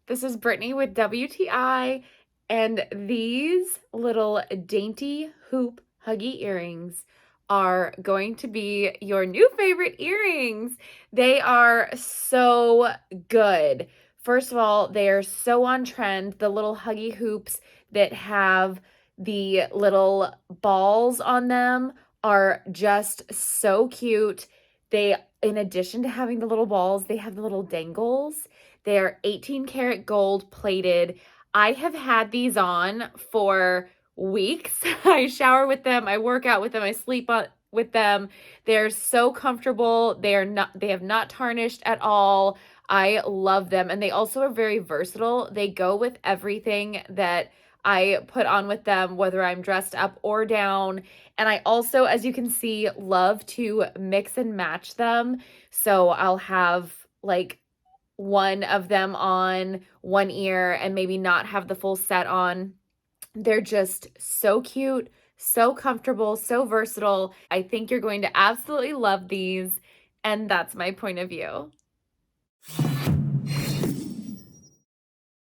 This is Brittany with WTI, and these little dainty hoop huggy earrings are going to be your new favorite earrings. They are so good. First of all, they are so on trend. The little huggy hoops that have the little balls on them are just so cute. They, in addition to having the little balls, they have the little dangles. They're 18 karat gold plated. I have had these on for weeks. I shower with them, I work out with them, I sleep with them. They're so comfortable. They have not tarnished at all. I love them. And they also are very versatile. They go with everything that I put on with them, whether I'm dressed up or down. And I also, as you can see, love to mix and match them. So I'll have like one of them on one ear and maybe not have the full set on. They're just so cute, so comfortable, so versatile. I think you're going to absolutely love these, and that's my point of view.